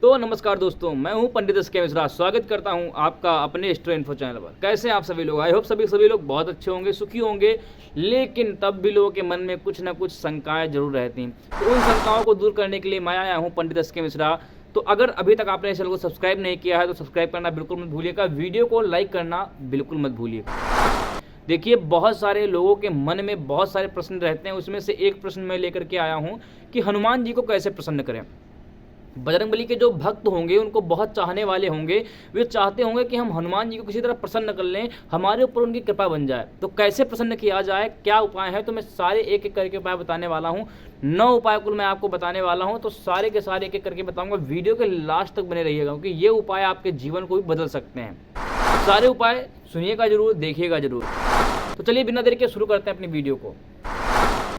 तो नमस्कार दोस्तों, मैं हूं पंडित एस के मिश्रा। स्वागत करता हूं आपका अपने एस्ट्रो इन्फो चैनल पर। कैसे हैं आप सभी लोग? आई होप सभी लोग बहुत अच्छे होंगे, सुखी होंगे। लेकिन तब भी लोगों के मन में कुछ ना कुछ शंकाएं जरूर रहती हैं। तो उन शंकाओं को दूर करने के लिए मैं आया हूं पंडित एस के मिश्रा। तो अगर अभी तक आपने इस चैनल को सब्सक्राइब नहीं किया है तो सब्सक्राइब करना बिल्कुल मत भूलिएगा, वीडियो को लाइक करना बिल्कुल मत भूलिएगा। देखिए, बहुत सारे लोगों के मन में बहुत सारे प्रश्न रहते हैं। उसमें से एक प्रश्न मैं लेकर के आया हूं कि हनुमान जी को कैसे प्रसन्न करें। बजरंगबली के जो भक्त होंगे, उनको बहुत चाहने वाले होंगे, वे चाहते होंगे कि हम हनुमान जी को किसी तरह प्रसन्न कर लें, हमारे ऊपर उनकी कृपा बन जाए। तो कैसे प्रसन्न किया जाए, क्या उपाय है, तो मैं सारे एक एक करके उपाय बताने वाला हूं। 9 उपाय कुल मैं आपको बताने वाला हूं। तो सारे के सारे एक एक करके बताऊंगा। वीडियो के लास्ट तक बने रहिएगा, क्योंकि ये उपाय आपके जीवन को भी बदल सकते हैं। सारे उपाय सुनिएगा जरूर, देखिएगा जरूर। तो चलिए बिना देर के शुरू करते हैं अपनी वीडियो को।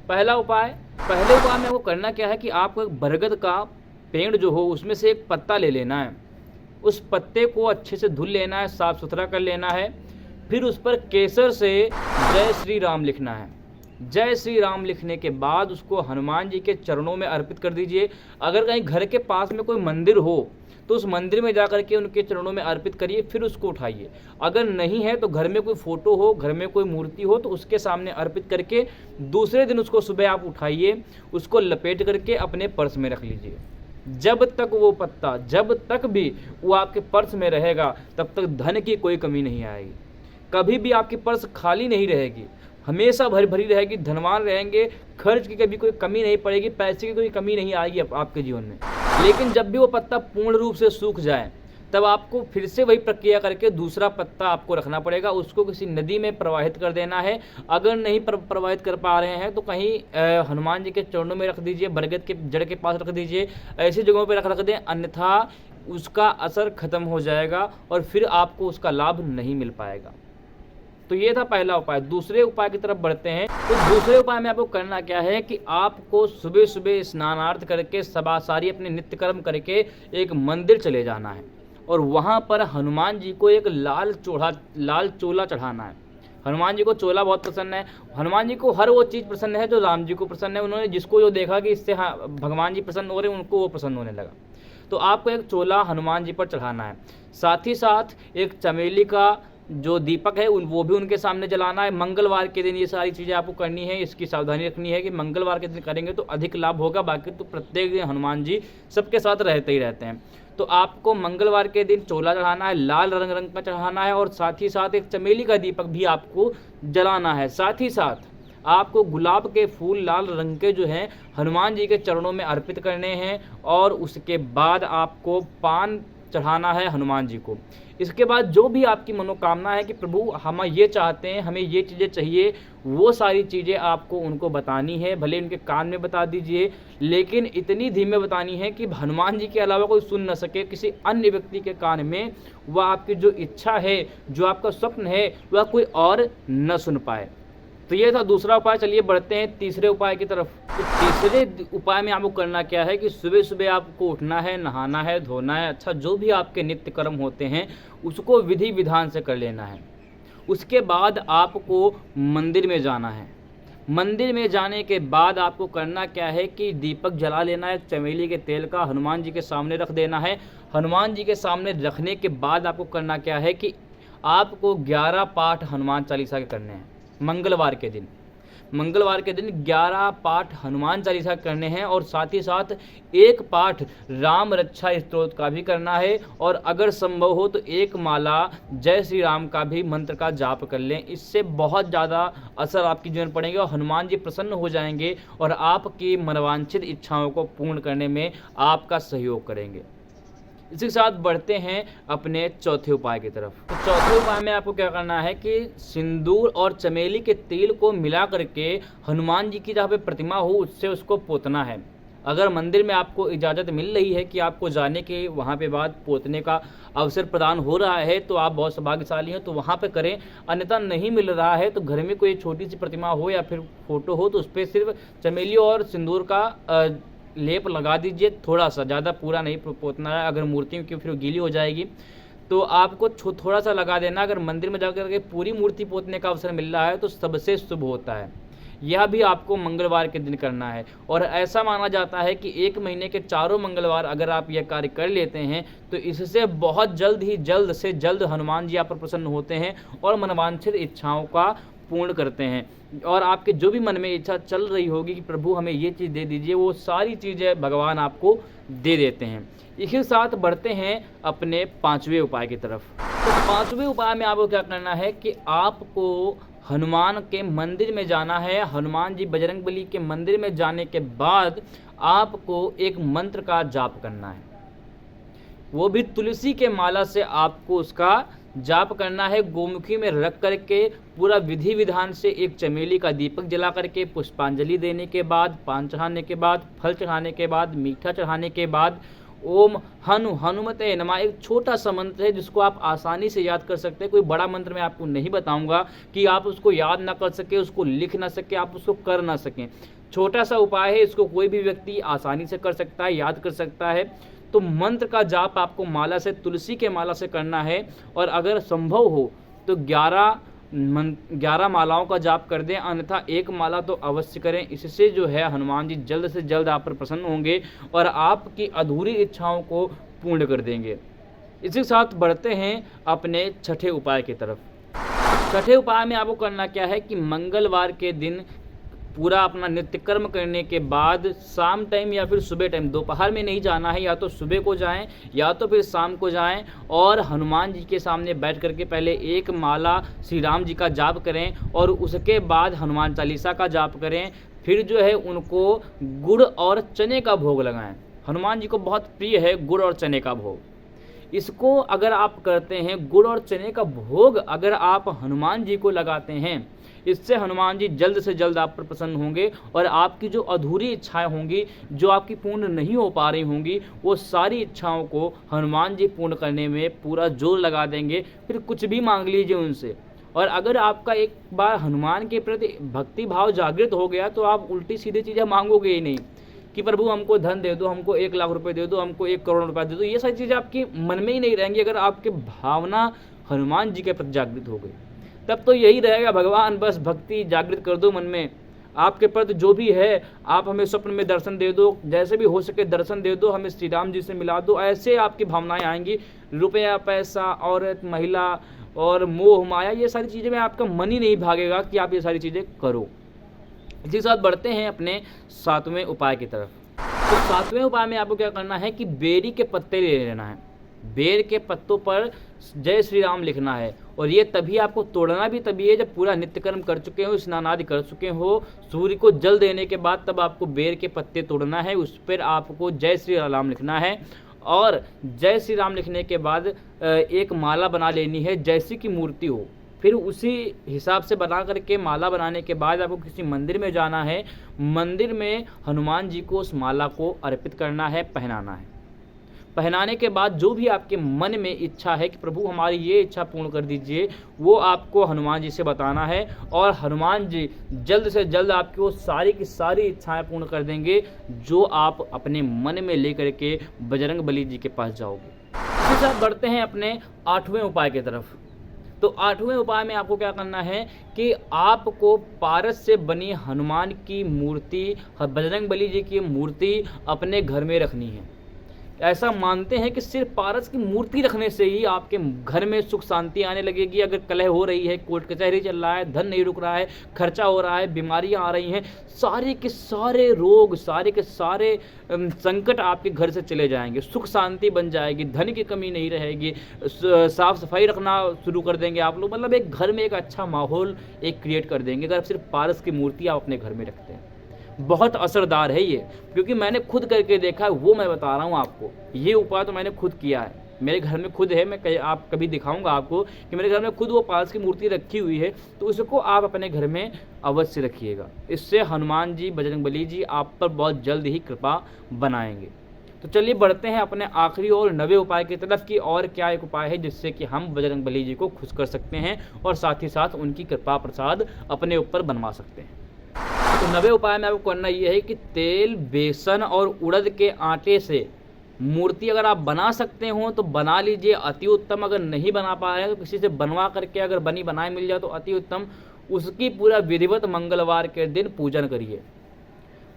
पहले उपाय में आपको करना क्या है कि आपको एक बरगद का पेड़ जो हो उसमें से एक पत्ता ले लेना है। उस पत्ते को अच्छे से धुल लेना है, साफ सुथरा कर लेना है। फिर उस पर केसर से जय श्री राम लिखना है। जय श्री राम लिखने के बाद उसको हनुमान जी के चरणों में अर्पित कर दीजिए। अगर कहीं घर के पास में कोई मंदिर हो तो उस मंदिर में जाकर के उनके चरणों में अर्पित करिए, फिर उसको उठाइए। अगर नहीं है तो घर में कोई फोटो हो, घर में कोई मूर्ति हो तो उसके सामने अर्पित करके दूसरे दिन उसको सुबह आप उठाइए, उसको लपेट करके अपने पर्स में रख लीजिए। जब तक वो पत्ता, जब तक भी वो आपके पर्स में रहेगा, तब तक धन की कोई कमी नहीं आएगी। कभी भी आपकी पर्स खाली नहीं रहेगी, हमेशा भरी भरी रहेगी, धनवान रहेंगे, खर्च की कभी कोई कमी नहीं पड़ेगी, पैसे की कोई कमी नहीं आएगी आपके जीवन में। लेकिन जब भी वो पत्ता पूर्ण रूप से सूख जाए, तब आपको फिर से वही प्रक्रिया करके दूसरा पत्ता आपको रखना पड़ेगा। उसको किसी नदी में प्रवाहित कर देना है। अगर नहीं प्रवाहित कर पा रहे हैं तो कहीं हनुमान जी के चरणों में रख दीजिए, बरगद के जड़ के पास रख दीजिए, ऐसी जगहों पर रख दें, अन्यथा उसका असर खत्म हो जाएगा और फिर आपको उसका लाभ नहीं मिल पाएगा। तो ये था पहला उपाय। दूसरे उपाय की तरफ बढ़ते हैं। तो दूसरे उपाय में आपको करना क्या है कि आपको सुबह सुबह स्नानार्थ करके सारी अपने नित्य कर्म करके एक मंदिर चले जाना है और वहाँ पर हनुमान जी को एक लाल चोला चढ़ाना है। हनुमान जी को चोला बहुत पसंद है। हनुमान जी को हर वो चीज़ पसंद है जो राम जी को पसंद है। उन्होंने जिसको जो देखा कि इससे भगवान जी पसंद हो रहे हैं, उनको वो पसंद होने लगा। तो आपको एक चोला हनुमान जी पर चढ़ाना है। साथ ही साथ एक चमेली का जो दीपक है वो भी उनके सामने जलाना है। मंगलवार के दिन ये सारी चीज़ें आपको करनी है। इसकी सावधानी रखनी है कि मंगलवार के दिन करेंगे तो अधिक लाभ होगा। बाकी तो प्रत्येक दिन हनुमान जी सबके साथ रहते ही रहते हैं। तो आपको मंगलवार के दिन चोला चढ़ाना है, लाल रंग का चढ़ाना है और साथ ही साथ एक चमेली का दीपक भी आपको जलाना है। साथ ही साथ आपको गुलाब के फूल लाल रंग के जो हैं हनुमान जी के चरणों में अर्पित करने हैं और उसके बाद आपको पान चढ़ाना है हनुमान जी को। इसके बाद जो भी आपकी मनोकामना है कि प्रभु हम ये चाहते हैं, हमें ये चीज़ें चाहिए, वो सारी चीज़ें आपको उनको बतानी है। भले उनके कान में बता दीजिए, लेकिन इतनी धीमे बतानी है कि हनुमान जी के अलावा कोई सुन न सके। किसी अन्य व्यक्ति के कान में वह आपकी जो इच्छा है, जो आपका स्वप्न है, वह कोई और न सुन पाए। तो ये था दूसरा उपाय। चलिए बढ़ते हैं तीसरे उपाय की तरफ। तो तीसरे उपाय में आपको करना क्या है कि सुबह सुबह आपको उठना है, नहाना है, धोना है। अच्छा, जो भी आपके नित्य कर्म होते हैं उसको विधि विधान से कर लेना है। उसके बाद आपको मंदिर में जाना है। मंदिर में जाने के बाद आपको करना क्या है कि दीपक जला लेना है, चमेली के तेल का हनुमान जी के सामने रख देना है। हनुमान जी के सामने रखने के बाद आपको करना क्या है कि आपको 11 पाठ हनुमान चालीसा के करने हैं। मंगलवार के दिन 11 पाठ हनुमान चालीसा करने हैं और साथ ही साथ एक पाठ राम रक्षा स्तोत्र का भी करना है। और अगर संभव हो तो एक माला जय श्री राम का भी मंत्र का जाप कर लें। इससे बहुत ज़्यादा असर आपकी जीवन पड़ेगा और हनुमान जी प्रसन्न हो जाएंगे और आपकी मनोवांछित इच्छाओं को पूर्ण करने में आपका सहयोग करेंगे। इसी के साथ बढ़ते हैं अपने चौथे उपाय की तरफ। तो चौथे उपाय में आपको क्या करना है कि सिंदूर और चमेली के तेल को मिला करके हनुमान जी की जहाँ पे प्रतिमा हो उससे उसको पोतना है। अगर मंदिर में आपको इजाज़त मिल रही है कि आपको जाने के वहाँ पे बाद पोतने का अवसर प्रदान हो रहा है तो आप बहुत सौभाग्यशाली हैं, तो वहाँ पे करें। अन्यथा नहीं मिल रहा है तो घर में कोई छोटी सी प्रतिमा हो या फिर फोटो हो तो उस पर सिर्फ चमेली और सिंदूर का लेप लगा दीजिए, थोड़ा सा, ज़्यादा पूरा नहीं पोतना है। अगर मूर्ति की फिर गीली हो जाएगी तो आपको थोड़ा सा लगा देना। अगर मंदिर में जाकर के पूरी मूर्ति पोतने का अवसर मिल रहा है तो सबसे शुभ होता है। यह भी आपको मंगलवार के दिन करना है। और ऐसा माना जाता है कि 1 महीने के चारों मंगलवार अगर आप यह कार्य कर लेते हैं तो इससे बहुत जल्द से जल्द हनुमान जी आप पर प्रसन्न होते हैं और मनवांछित इच्छाओं का पूर्ण करते हैं। और आपके जो भी मन में इच्छा चल रही होगी कि प्रभु हमें ये चीज़ दे दीजिए, वो सारी चीज़ें भगवान आपको दे देते हैं। इसी साथ बढ़ते हैं अपने 5वें उपाय की तरफ। तो 5वें उपाय में आपको क्या करना है कि आपको हनुमान के मंदिर में जाना है। हनुमान जी बजरंगबली के मंदिर में जाने के बाद आपको एक मंत्र का जाप करना है, वो भी तुलसी के माला से आपको उसका जाप करना है। गोमुखी में रख करके पूरा विधि विधान से एक चमेली का दीपक जला करके पुष्पांजलि देने के बाद, पान चढ़ाने के बाद, फल चढ़ाने के बाद, मीठा चढ़ाने के बाद ओम हनुमते नमः एक छोटा सा मंत्र है जिसको आप आसानी से याद कर सकते हैं। कोई बड़ा मंत्र मैं आपको नहीं बताऊंगा कि आप उसको याद ना कर सके, उसको लिख ना सके, आप उसको कर ना सकें। छोटा सा उपाय है, इसको कोई भी व्यक्ति आसानी से कर सकता है, याद कर सकता है। तो मंत्र का जाप आपको माला से, तुलसी के माला से करना है। और अगर संभव हो तो 11 मालाओं का जाप कर दें, अन्यथा 1 माला तो अवश्य करें। इससे जो है हनुमान जी जल्द से जल्द आप पर प्रसन्न होंगे और आपकी अधूरी इच्छाओं को पूर्ण कर देंगे। इसी साथ बढ़ते हैं अपने छठे उपाय की तरफ। छठे उपाय में आपको करना क्या है कि मंगलवार के दिन पूरा अपना नित्य कर्म करने के बाद शाम टाइम या फिर सुबह टाइम, दोपहर में नहीं जाना है, या तो सुबह को जाएं या तो फिर शाम को जाएं और हनुमान जी के सामने बैठ करके पहले 1 माला श्री राम जी का जाप करें और उसके बाद हनुमान चालीसा का जाप करें। फिर जो है उनको गुड़ और चने का भोग लगाएं। हनुमान जी को बहुत प्रिय है गुड़ और चने का भोग। इसको अगर आप करते हैं, गुड़ और चने का भोग अगर आप हनुमान जी को लगाते हैं, इससे हनुमान जी जल्द से जल्द आप पर प्रसन्न होंगे और आपकी जो अधूरी इच्छाएं होंगी, जो आपकी पूर्ण नहीं हो पा रही होंगी, वो सारी इच्छाओं को हनुमान जी पूर्ण करने में पूरा जोर लगा देंगे। फिर कुछ भी मांग लीजिए उनसे। और अगर आपका एक बार हनुमान के प्रति भक्ति भाव जागृत हो गया तो आप उल्टी सीधी चीज़ें मांगोगे ही नहीं कि प्रभु हमको धन दे दो, हमको 1 लाख रुपए दे दो, हमको 1 करोड़ रुपए दे दो। ये सारी चीज़ें आपके मन में ही नहीं रहेंगी अगर आपकी भावना हनुमान जी के प्रति जागृत हो गई। तब तो यही रहेगा, भगवान बस भक्ति जागृत कर दो मन में, आपके प्रति जो भी है आप हमें स्वप्न में दर्शन दे दो, जैसे भी हो सके दर्शन दे दो, हमें श्री राम जी से मिला दो। ऐसे आपकी भावनाएं आएंगी। रुपया, पैसा, औरत, महिला और मोह माया, ये सारी चीज़ें में आपका मन ही नहीं भागेगा कि आप ये सारी चीज़ें करो। इसी के साथ बढ़ते हैं अपने 7वें उपाय की तरफ। तो 7वें उपाय में आपको क्या करना है कि बेरी के पत्ते ले लेना है। बेर के पत्तों पर जय श्री राम लिखना है। और ये तभी आपको तोड़ना भी तभी है जब पूरा नित्य कर्म कर चुके हो, स्नान आदि कर चुके हो, सूर्य को जल देने के बाद तब आपको बेर के पत्ते तोड़ना है। उस पर आपको जय श्री राम लिखना है। और जय श्री राम लिखने के बाद एक माला बना लेनी है जैसी की मूर्ति हो। फिर उसी हिसाब से बना करके माला बनाने के बाद आपको किसी मंदिर में जाना है। मंदिर में हनुमान जी को उस माला को अर्पित करना है, पहनाना है। पहनाने के बाद जो भी आपके मन में इच्छा है कि प्रभु हमारी ये इच्छा पूर्ण कर दीजिए, वो आपको हनुमान जी से बताना है और हनुमान जी जल्द से जल्द आपकी वो सारी की सारी इच्छाएं पूर्ण कर देंगे जो आप अपने मन में लेकर के बजरंगबली जी के पास जाओगे। इसके साथ बढ़ते हैं अपने 8वें उपाय की तरफ। तो 8वें उपाय में आपको क्या करना है कि आपको पारस से बनी हनुमान की मूर्ति, बजरंगबली जी की मूर्ति अपने घर में रखनी है। ऐसा मानते हैं कि सिर्फ पारस की मूर्ति रखने से ही आपके घर में सुख शांति आने लगेगी। अगर कलह हो रही है, कोर्ट कचहरी चल रहा है, धन नहीं रुक रहा है, खर्चा हो रहा है, बीमारियां आ रही हैं, सारे के सारे रोग, सारे के सारे संकट आपके घर से चले जाएंगे, सुख शांति बन जाएगी, धन की कमी नहीं रहेगी, साफ सफाई रखना शुरू कर देंगे आप लोग। मतलब एक घर में एक अच्छा माहौल एक क्रिएट कर देंगे अगर सिर्फ पारस की मूर्ति आप अपने घर में रखते हैं। बहुत असरदार है ये, क्योंकि मैंने खुद करके देखा है, वो मैं बता रहा हूँ आपको। ये उपाय तो मैंने खुद किया है, मेरे घर में खुद है। मैं आप कभी दिखाऊंगा आपको कि मेरे घर में खुद वो पारस की मूर्ति रखी हुई है। तो उसको आप अपने घर में अवश्य रखिएगा। इससे हनुमान जी, बजरंगबली जी आप पर बहुत जल्द ही कृपा बनाएंगे। तो चलिए बढ़ते हैं अपने आखिरी और 9वें उपाय की तरफ कि और क्या एक उपाय है जिससे कि हम बजरंगबली जी को खुश कर सकते हैं और साथ ही साथ उनकी कृपा प्रसाद अपने ऊपर बनवा सकते हैं। तो 9वें उपाय में आपको करना यह है कि तेल, बेसन और उड़द के आटे से मूर्ति अगर आप बना सकते हो तो बना लीजिए, अति उत्तम। अगर नहीं बना पा रहे हैं तो किसी से बनवा करके अगर बनी बनाई मिल जाए तो अति उत्तम। उसकी पूरा विधिवत मंगलवार के दिन पूजन करिए।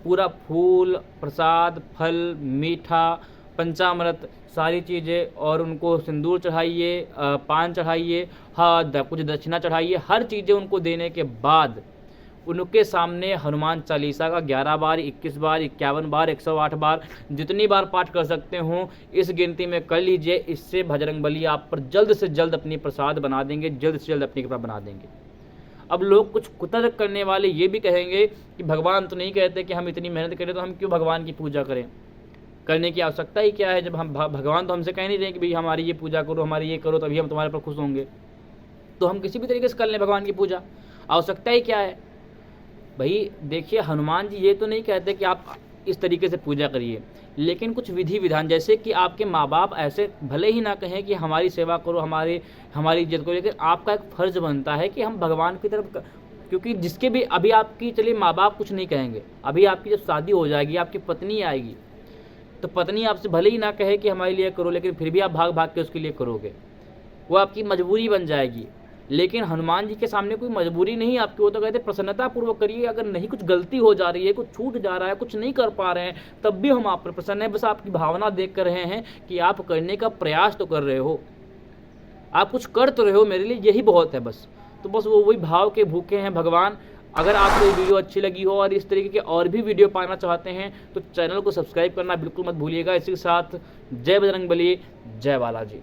पूरा फूल, प्रसाद, फल, मीठा, पंचामृत सारी चीज़ें, और उनको सिंदूर चढ़ाइए, पान चढ़ाइए, हाँ कुछ दक्षिणा चढ़ाइए। हर चीज़ें उनको देने के बाद उनके सामने हनुमान चालीसा का 11 बार, 21 बार, 51 बार, 108 बार, जितनी बार पाठ कर सकते हो इस गिनती में कर लीजिए। इससे बजरंगबली आप पर जल्द से जल्द अपनी प्रसाद बना देंगे, जल्द से जल्द अपनी कृपा बना देंगे। अब लोग कुछ कुतर्क करने वाले ये भी कहेंगे कि भगवान तो नहीं कहते कि हम इतनी मेहनत करें, तो हम क्यों भगवान की पूजा करें, करने की आवश्यकता ही क्या है, जब हम भगवान तो हमसे कह नहीं रहे कि भाई हमारी ये पूजा करो, हमारी ये करो, तभी हम तुम्हारे पर खुश होंगे, तो हम किसी भी तरीके से कर लें भगवान की पूजा, आवश्यकता ही क्या है। भाई देखिए, हनुमान जी ये तो नहीं कहते कि आप इस तरीके से पूजा करिए, लेकिन कुछ विधि विधान, जैसे कि आपके माँ बाप ऐसे भले ही ना कहें कि हमारी सेवा करो, हमारी इज्जत करो, लेकिन आपका एक फर्ज बनता है कि हम भगवान की तरफ, क्योंकि जिसके भी अभी आपकी, चलिए माँ बाप कुछ नहीं कहेंगे, अभी आपकी जब शादी हो जाएगी, आपकी पत्नी आएगी, तो पत्नी आपसे भले ही ना कहे कि हमारे लिए करो, लेकिन फिर भी आप भाग भाग के उसके लिए करोगे, वो आपकी मजबूरी बन जाएगी। लेकिन हनुमान जी के सामने कोई मजबूरी नहीं आपकी, वो तो कहते प्रसन्नता पूर्वक करिए। अगर नहीं कुछ गलती हो जा रही है, कुछ छूट जा रहा है, कुछ नहीं कर पा रहे हैं, तब भी हम आप पर प्रसन्न हैं। बस आपकी भावना देख कर रहे हैं कि आप करने का प्रयास तो कर रहे हो, आप कुछ कर तो रहे हो मेरे लिए, यही बहुत है बस। तो बस वो वही भाव के भूखे हैं भगवान। अगर आपको ये वीडियो अच्छी लगी हो और इस तरीके के और भी वीडियो पाना चाहते हैं तो चैनल को सब्सक्राइब करना बिल्कुल मत भूलिएगा। इसी के साथ जय बजरंगबली, जय बालाजी।